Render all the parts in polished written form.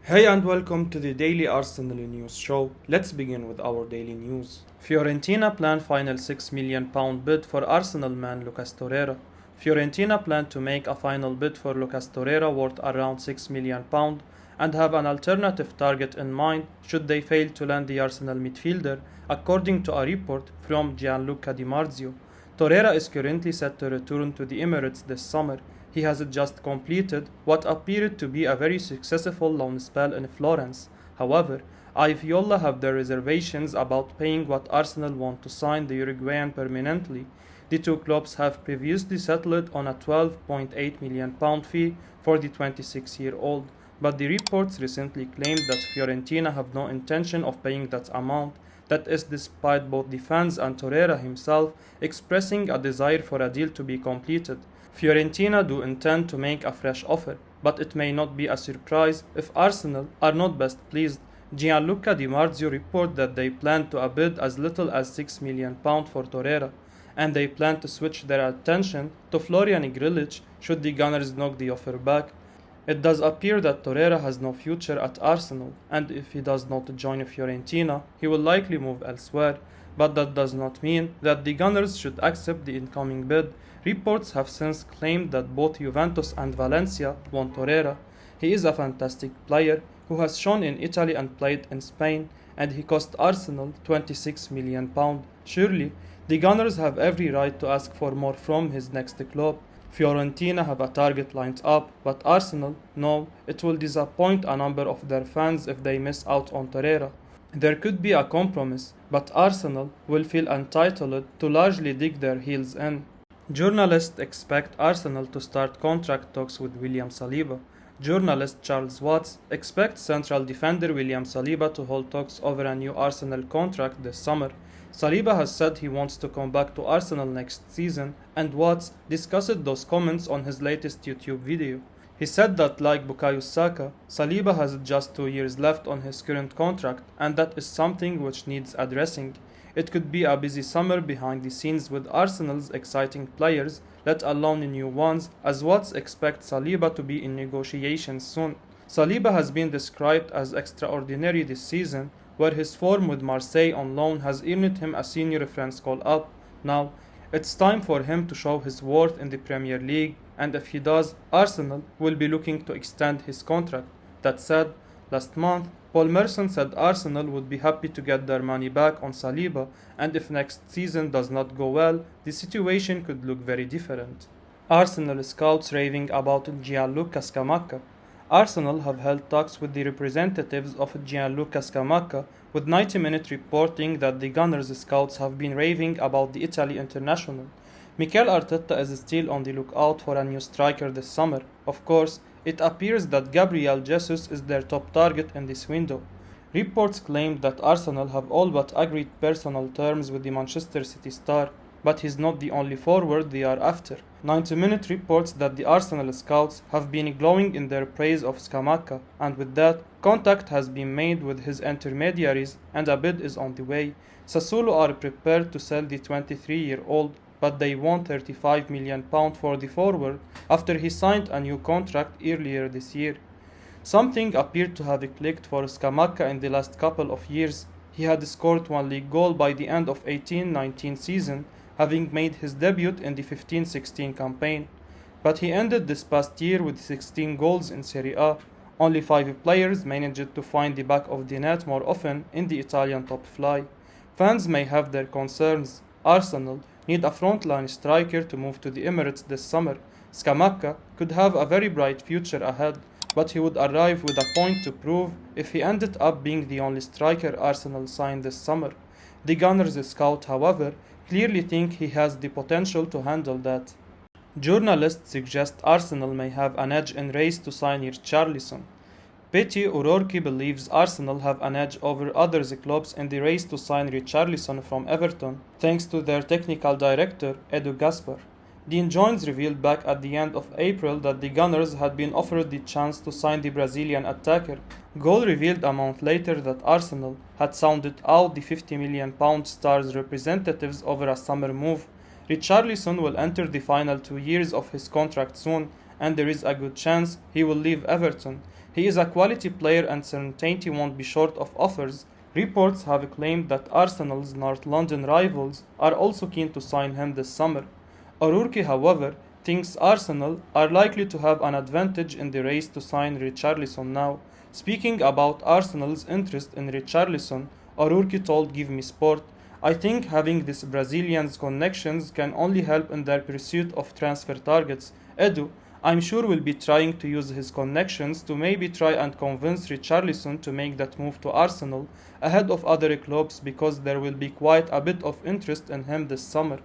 Hey and welcome to the Daily Arsenal News Show. Let's begin with our daily news. Fiorentina plan final £6 million bid for Arsenal man Lucas Torreira. Fiorentina plan to make a final bid for Lucas Torreira worth around £6 million and have an alternative target in mind should they fail to land the Arsenal midfielder, according to a report from Gianluca Di Marzio. Torreira is currently set to return to the Emirates this summer. He has just completed what appeared to be a very successful loan spell in Florence. However, Viola have their reservations about paying what Arsenal want to sign the Uruguayan permanently. The two clubs have previously settled on a £12.8 million fee for the 26-year-old, but the reports recently claimed that Fiorentina have no intention of paying that amount. That is despite both the fans and Torreira himself expressing a desire for a deal to be completed. Fiorentina do intend to make a fresh offer, but it may not be a surprise if Arsenal are not best pleased. Gianluca Di Marzio report that they plan to bid as little as £6 million for Torreira, and they plan to switch their attention to Florian Grillitsch should the Gunners knock the offer back. It does appear that Torreira has no future at Arsenal, and if he does not join Fiorentina, he will likely move elsewhere, but that does not mean that the Gunners should accept the incoming bid. Reports have since claimed that both Juventus and Valencia want Torreira. He is a fantastic player who has shown in Italy and played in Spain, and he cost Arsenal £26 million. Surely, the Gunners have every right to ask for more from his next club. Fiorentina have a target lined up, but Arsenal know it will disappoint a number of their fans if they miss out on Torreira. There could be a compromise, but Arsenal will feel entitled to largely dig their heels in. Journalists expect Arsenal to start contract talks with William Saliba. Journalist Charles Watts expects central defender William Saliba to hold talks over a new Arsenal contract this summer. Saliba has said he wants to come back to Arsenal next season, and Watts discussed those comments on his latest YouTube video. He said that, like Bukayo Saka, Saliba has just 2 years left on his current contract, and that is something which needs addressing. It could be a busy summer behind the scenes with Arsenal's exciting players, let alone new ones, as Watts expects Saliba to be in negotiations soon. Saliba has been described as extraordinary this season, where his form with Marseille on loan has earned him a senior friends call-up. Now, it's time for him to show his worth in the Premier League, and if he does, Arsenal will be looking to extend his contract. That said, last month, Paul Merson said Arsenal would be happy to get their money back on Saliba, and if next season does not go well, the situation could look very different. Arsenal scouts raving about Gianluca Scamacca. Arsenal have held talks with the representatives of Gianluca Scamacca, with 90 Minute reporting that the Gunners scouts have been raving about the Italy international. Mikel Arteta is still on the lookout for a new striker this summer. Of course, it appears that Gabriel Jesus is their top target in this window. Reports claim that Arsenal have all but agreed personal terms with the Manchester City star, but he's not the only forward they are after. 90 Minute reports that the Arsenal scouts have been glowing in their praise of Scamacca, and with that, contact has been made with his intermediaries and a bid is on the way. Sassuolo are prepared to sell the 23-year-old, but they want £35 million for the forward after he signed a new contract earlier this year. Something appeared to have clicked for Scamacca in the last couple of years. He had scored one league goal by the end of 18-19 season, having made his debut in the 15-16 campaign. But he ended this past year with 16 goals in Serie A. Only 5 players managed to find the back of the net more often in the Italian top flight. Fans may have their concerns. Arsenal need a frontline striker to move to the Emirates this summer. Scamacca could have a very bright future ahead, but he would arrive with a point to prove if he ended up being the only striker Arsenal signed this summer. The Gunners scout, however, clearly think he has the potential to handle that. Journalists suggest Arsenal may have an edge in race to sign Richarlison. Petty O'Rourke believes Arsenal have an edge over other clubs in the race to sign Richarlison from Everton, thanks to their technical director, Edu Gaspar. Dean Jones revealed back at the end of April that the Gunners had been offered the chance to sign the Brazilian attacker. Goal revealed a month later that Arsenal had sounded out the £50 million star's representatives over a summer move. Richarlison will enter the final 2 years of his contract soon, and there is a good chance he will leave Everton. He is a quality player and certainty won't be short of offers. Reports have claimed that Arsenal's North London rivals are also keen to sign him this summer. O'Rourke, however, thinks Arsenal are likely to have an advantage in the race to sign Richarlison now. Speaking about Arsenal's interest in Richarlison, O'Rourke told Give Me Sport, I think having this Brazilian's connections can only help in their pursuit of transfer targets. Edu, I'm sure will be trying to use his connections to maybe try and convince Richarlison to make that move to Arsenal ahead of other clubs because there will be quite a bit of interest in him this summer.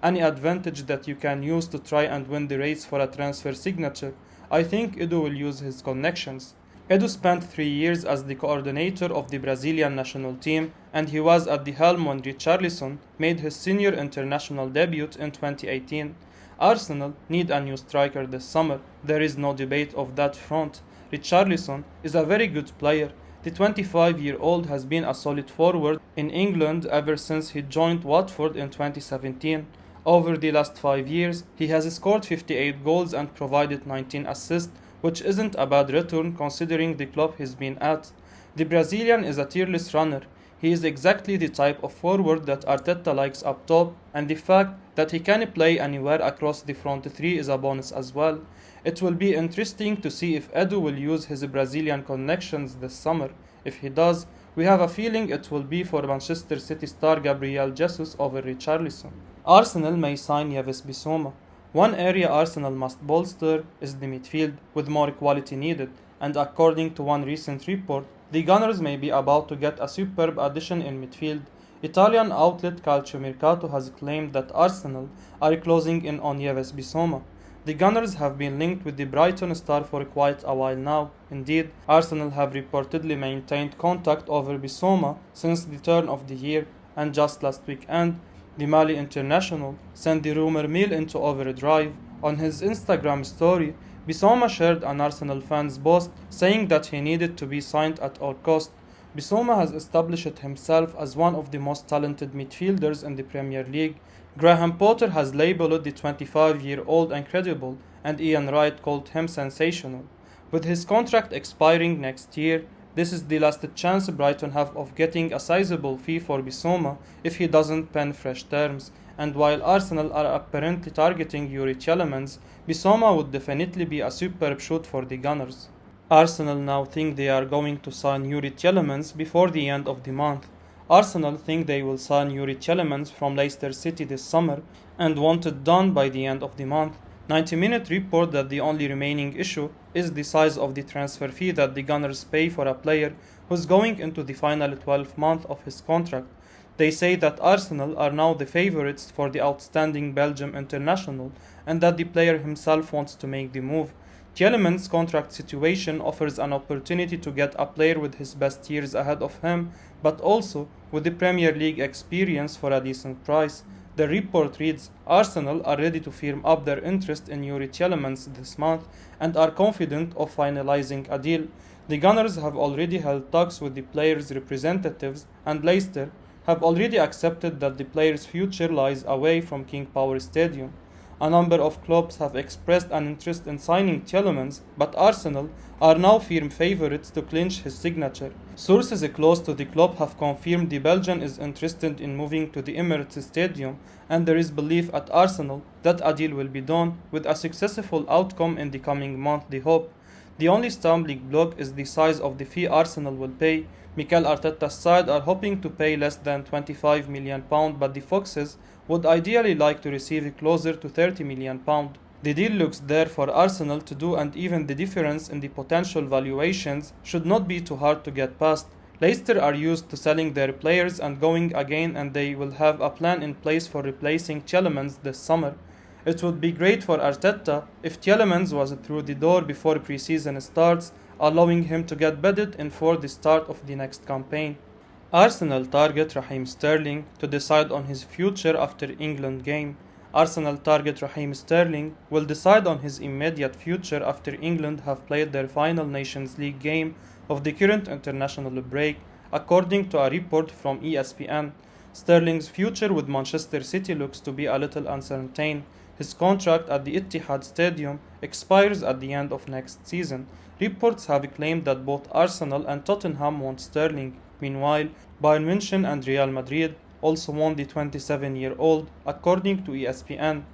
Any advantage that you can use to try and win the race for a transfer signature, I think Edu will use his connections. Edu spent 3 years as the coordinator of the Brazilian national team, and he was at the helm when Richarlison made his senior international debut in 2018. Arsenal need a new striker this summer, there is no debate of that front. Richarlison is a very good player. The 25-year-old has been a solid forward in England ever since he joined Watford in 2017. Over the last 5 years, he has scored 58 goals and provided 19 assists, which isn't a bad return considering the club he's been at. The Brazilian is a tearless runner. He is exactly the type of forward that Arteta likes up top, and the fact that he can play anywhere across the front three is a bonus as well. It will be interesting to see if Edu will use his Brazilian connections this summer. If he does, we have a feeling it will be for Manchester City star Gabriel Jesus over Richarlison. Arsenal may sign Yves Bissouma. One area Arsenal must bolster is the midfield, with more quality needed, and according to one recent report, the Gunners may be about to get a superb addition in midfield. Italian outlet Calciomercato has claimed that Arsenal are closing in on Yves Bissouma. The Gunners have been linked with the Brighton star for quite a while now. Indeed, Arsenal have reportedly maintained contact over Bissouma since the turn of the year, and just last weekend, the Mali international sent the rumor mill into overdrive. On his Instagram story, Bissouma shared an Arsenal fan's post saying that he needed to be signed at all costs. Bissouma has established himself as one of the most talented midfielders in the Premier League. Graham Potter has labelled the 25-year-old incredible, and Ian Wright called him sensational. With his contract expiring next year, this is the last chance Brighton have of getting a sizable fee for Bissouma if he doesn't pen fresh terms. And while Arsenal are apparently targeting Youri Tielemans, Bissouma would definitely be a superb shoot for the Gunners. Arsenal now think they are going to sign Youri Tielemans before the end of the month. Arsenal think they will sign Youri Tielemans from Leicester City this summer and want it done by the end of the month. 90-minute report that the only remaining issue is the size of the transfer fee that the Gunners pay for a player who's going into the final 12 months of his contract. They say that Arsenal are now the favourites for the outstanding Belgium international and that the player himself wants to make the move. Tielemans' contract situation offers an opportunity to get a player with his best years ahead of him, but also with the Premier League experience for a decent price. The report reads, Arsenal are ready to firm up their interest in Youri Tielemans this month and are confident of finalising a deal. The Gunners have already held talks with the player's representatives, and Leicester have already accepted that the player's future lies away from King Power Stadium. A number of clubs have expressed an interest in signing Tielemans, but Arsenal are now firm favourites to clinch his signature. Sources close to the club have confirmed the Belgian is interested in moving to the Emirates Stadium, and there is belief at Arsenal that a deal will be done with a successful outcome in the coming month, they hope. The only stumbling block is the size of the fee Arsenal will pay. Mikel Arteta's side are hoping to pay less than £25 million, but the Foxes would ideally like to receive closer to £30 million. The deal looks there for Arsenal to do, and even the difference in the potential valuations should not be too hard to get past. Leicester are used to selling their players and going again, and they will have a plan in place for replacing Tielemans this summer. It would be great for Arteta if Tielemans was through the door before pre-season starts, allowing him to get bedded in for the start of the next campaign. Arsenal target Raheem Sterling to decide on his future after England game. Arsenal target Raheem Sterling will decide on his immediate future after England have played their final Nations League game of the current international break, according to a report from ESPN. Sterling's future with Manchester City looks to be a little uncertain. His contract at the Etihad Stadium expires at the end of next season. Reports have claimed that both Arsenal and Tottenham want Sterling. Meanwhile, Bayern München and Real Madrid also want the 27-year-old, according to ESPN.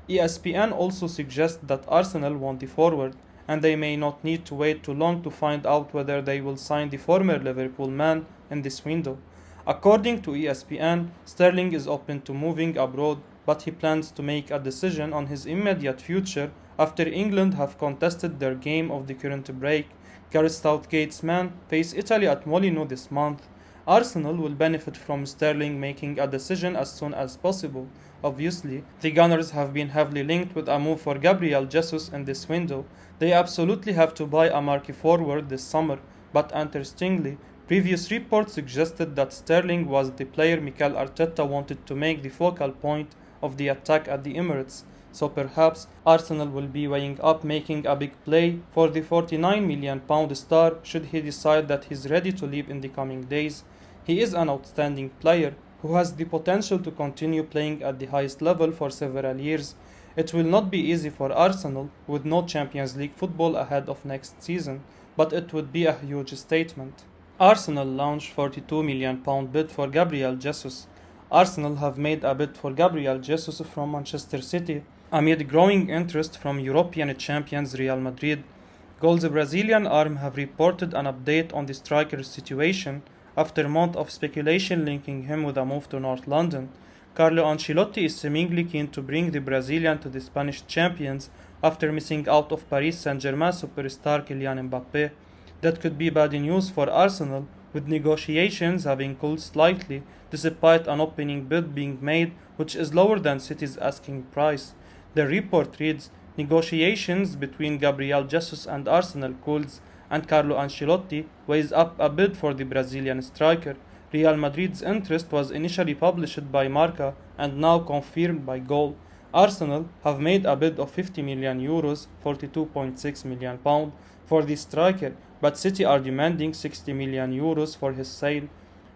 ESPN also suggests that Arsenal want the forward, and they may not need to wait too long to find out whether they will sign the former Liverpool man in this window. According to ESPN, Sterling is open to moving abroad, but he plans to make a decision on his immediate future after England have contested their game of the current break. Gareth Southgate's men face Italy at Molineux this month. Arsenal will benefit from Sterling making a decision as soon as possible. Obviously, the Gunners have been heavily linked with a move for Gabriel Jesus in this window. They absolutely have to buy a marquee forward this summer, but interestingly, previous reports suggested that Sterling was the player Mikel Arteta wanted to make the focal point of the attack at the Emirates. So perhaps Arsenal will be weighing up making a big play for the £49 million star should he decide that he's ready to leave in the coming days. He is an outstanding player who has the potential to continue playing at the highest level for several years. It will not be easy for Arsenal with no Champions League football ahead of next season, but it would be a huge statement. Arsenal launched £42 million bid for Gabriel Jesus. Arsenal have made a bid for Gabriel Jesus from Manchester City amid growing interest from European champions Real Madrid. Goal's Brazilian arm have reported an update on the striker's situation after a month of speculation linking him with a move to North London. Carlo Ancelotti is seemingly keen to bring the Brazilian to the Spanish champions after missing out of Paris Saint-Germain superstar Kylian Mbappé. That could be bad news for Arsenal, with negotiations having cooled slightly despite an opening bid being made which is lower than City's asking price. The report reads, negotiations between Gabriel Jesus and Arsenal cools, and Carlo Ancelotti weighs up a bid for the Brazilian striker. Real Madrid's interest was initially published by Marca and now confirmed by Goal. Arsenal have made a bid of €50 million, £42.6 million for the striker, but City are demanding €60 million for his sale.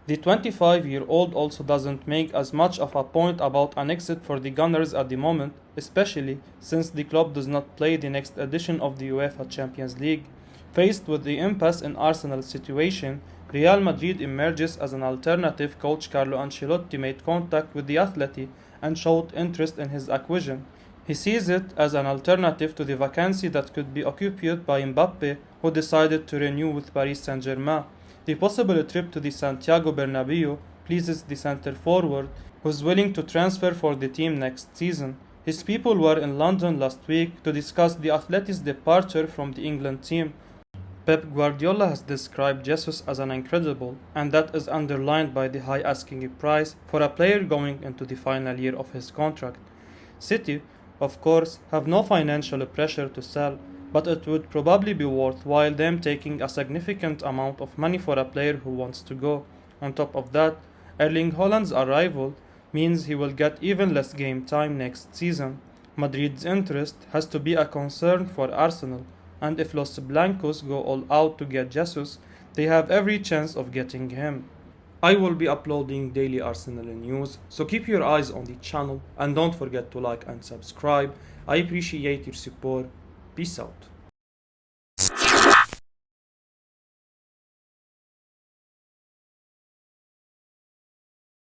The 25-year-old also doesn't make as much of a point about an exit for the Gunners at the moment, especially since the club does not play the next edition of the UEFA Champions League. Faced with the impasse in Arsenal's situation, Real Madrid emerges as an alternative. Coach Carlo Ancelotti made contact with the Athletic and showed interest in his acquisition. He sees it as an alternative to the vacancy that could be occupied by Mbappé, who decided to renew with Paris Saint-Germain. The possible trip to the Santiago Bernabeu pleases the centre forward, who is willing to transfer for the team next season. His people were in London last week to discuss the Athletic's departure from the England team. Pep Guardiola has described Jesus as an incredible, and that is underlined by the high asking price for a player going into the final year of his contract. City, of course, have no financial pressure to sell, but it would probably be worthwhile them taking a significant amount of money for a player who wants to go. On top of that, Erling Haaland's arrival means he will get even less game time next season. Madrid's interest has to be a concern for Arsenal, and if Los Blancos go all out to get Jesus, they have every chance of getting him. I will be uploading daily Arsenal news, so keep your eyes on the channel and don't forget to like and subscribe. I appreciate your support. Peace out.